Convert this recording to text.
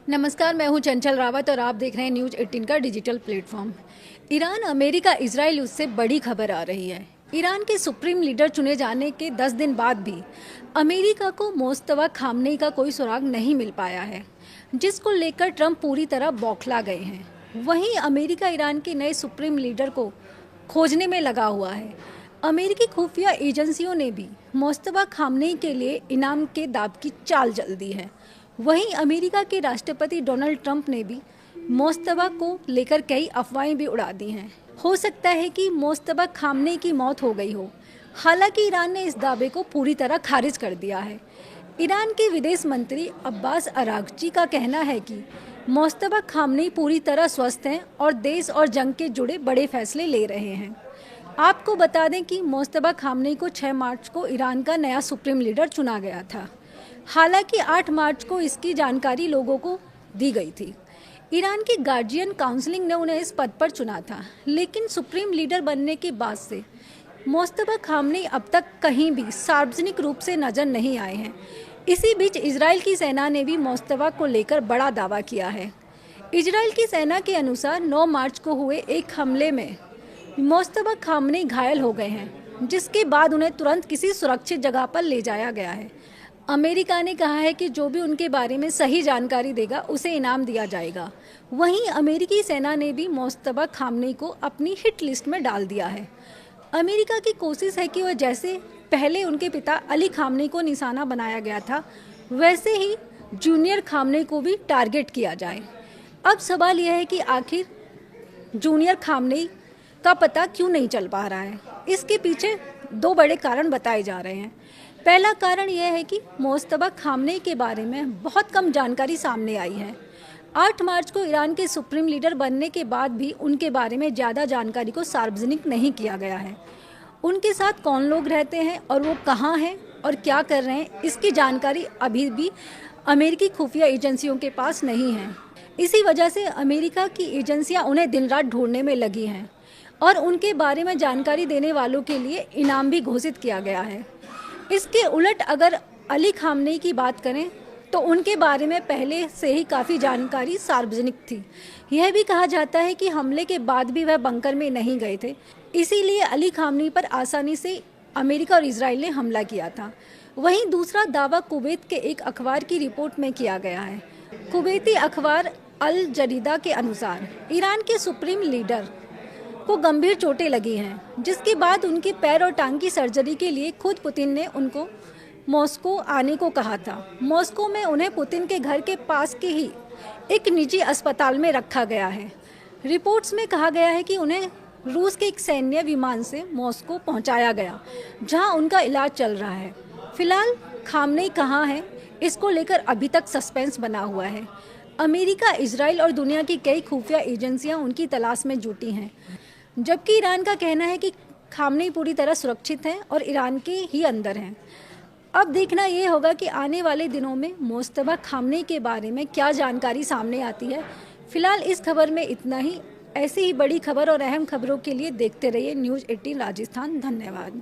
नमस्कार, मैं हूं चंचल रावत और आप देख रहे हैं न्यूज़ 18 का digital platform. Iran, America, Israel उससे बड़ी खबर आ रही है। ईरान के सुप्रीम लीडर चुने जाने के 10 दिन बाद भी अमेरिका को मोस्तफा खामनेई का कोई सुराग नहीं मिल पाया है, जिसको लेकर ट्रंप पूरी तरह बौखला गए हैं। वहीं अमेरिका ईरान के नए सुप्रीम लीडर को खोजने में लगा हुआ है। अमेरिकी खुफिया एजेंसियों ने भी मोस्तफा खामनेई के लिए इनाम के दाव की चाल चल दी है। वहीं अमेरिका के राष्ट्रपति डोनाल्ड ट्रंप ने भी मोस्तफा को लेकर कई अफवाहें भी उड़ा दी हैं। हो सकता है कि मोस्तफा खामनेई की मौत हो गई हो। हालांकि ईरान ने इस दावे को पूरी तरह खारिज कर दिया है। ईरान के विदेश मंत्री अब्बास अरागची का कहना है कि मोस्तफा खामनेई पूरी तरह स्वस्थ हैं और देश और जंग के जुड़े बड़े फैसले ले रहे हैं। आपको बता दें कि मोस्तफा खामनेई को 6 मार्च को ईरान का नया सुप्रीम लीडर चुना गया था। हालांकि 8 मार्च को इसकी जानकारी लोगों को दी गई थी। ईरान की गार्जियन काउंसिलिंग ने उन्हें इस पद पर चुना था, लेकिन सुप्रीम लीडर बनने के बाद से मोस्तफा खामनेई अब तक कहीं भी सार्वजनिक रूप से नजर नहीं आए हैं। इसी बीच इजराइल की सेना ने भी मोस्तफा को लेकर बड़ा दावा किया है। इजराइल की सेना के अनुसार 9 मार्च को हुए एक हमले में मोस्तफा खामनेई घायल हो गए हैं, जिसके बाद उन्हें तुरंत किसी सुरक्षित जगह पर ले जाया गया है। अमेरिका ने कहा है कि जो भी उनके बारे में सही जानकारी देगा उसे इनाम दिया जाएगा। वहीं अमेरिकी सेना ने भी मोस्तफा खामनेई को अपनी हिट लिस्ट में डाल दिया है। अमेरिका की कोशिश है कि वह जैसे पहले उनके पिता अली खामनेई को निशाना बनाया गया था, वैसे ही जूनियर खामनेई को भी टारगेट किया जाए। अब सवाल यह है कि आखिर जूनियर खामनेई का पता क्यों नहीं चल पा रहा है। इसके पीछे 2 बड़े कारण बताए जा रहे हैं। पहला कारण यह है कि मोस्तफा खामनेई के बारे में बहुत कम जानकारी सामने आई है। 8 मार्च को ईरान के सुप्रीम लीडर बनने के बाद भी उनके बारे में ज़्यादा जानकारी को सार्वजनिक नहीं किया गया है। उनके साथ कौन लोग रहते हैं और वो कहाँ हैं और क्या कर रहे हैं, इसकी जानकारी अभी भी अमेरिकी खुफिया एजेंसियों के पास नहीं है। इसी वजह से अमेरिका की एजेंसियाँ उन्हें दिन रात ढूंढने में लगी हैं और उनके बारे में जानकारी देने वालों के लिए इनाम भी घोषित किया गया है। इसके उलट अगर अली खामनेई की बात करें तो उनके बारे में पहले से ही काफ़ी जानकारी सार्वजनिक थी। यह भी कहा जाता है कि हमले के बाद भी वह बंकर में नहीं गए थे, इसीलिए अली खामनेई पर आसानी से अमेरिका और इजराइल ने हमला किया था। वहीं दूसरा दावा कुवैत के एक अखबार की रिपोर्ट में किया गया है। कुवैती अखबार अल जरीदा के अनुसार ईरान के सुप्रीम लीडर को गंभीर चोटें लगी हैं, जिसके बाद उनके पैर और टांग की सर्जरी के लिए खुद पुतिन ने उनको मॉस्को आने को कहा था। मॉस्को में उन्हें पुतिन के घर के पास के ही एक निजी अस्पताल में रखा गया है। रिपोर्ट्स में कहा गया है कि उन्हें रूस के एक सैन्य विमान से मॉस्को पहुंचाया गया, जहां उनका इलाज चल रहा है। फिलहाल खामनेई कहाँ है, इसको लेकर अभी तक सस्पेंस बना हुआ है। अमेरिका, इजराइल और दुनिया की कई खुफिया एजेंसियां उनकी तलाश में जुटी हैं, जबकि ईरान का कहना है कि खामनेई पूरी तरह सुरक्षित हैं और ईरान के ही अंदर हैं। अब देखना ये होगा कि आने वाले दिनों में मोस्तफा खामनेई के बारे में क्या जानकारी सामने आती है। फिलहाल इस खबर में इतना ही। ऐसी ही बड़ी खबर और अहम खबरों के लिए देखते रहिए न्यूज़ 18 राजस्थान। धन्यवाद।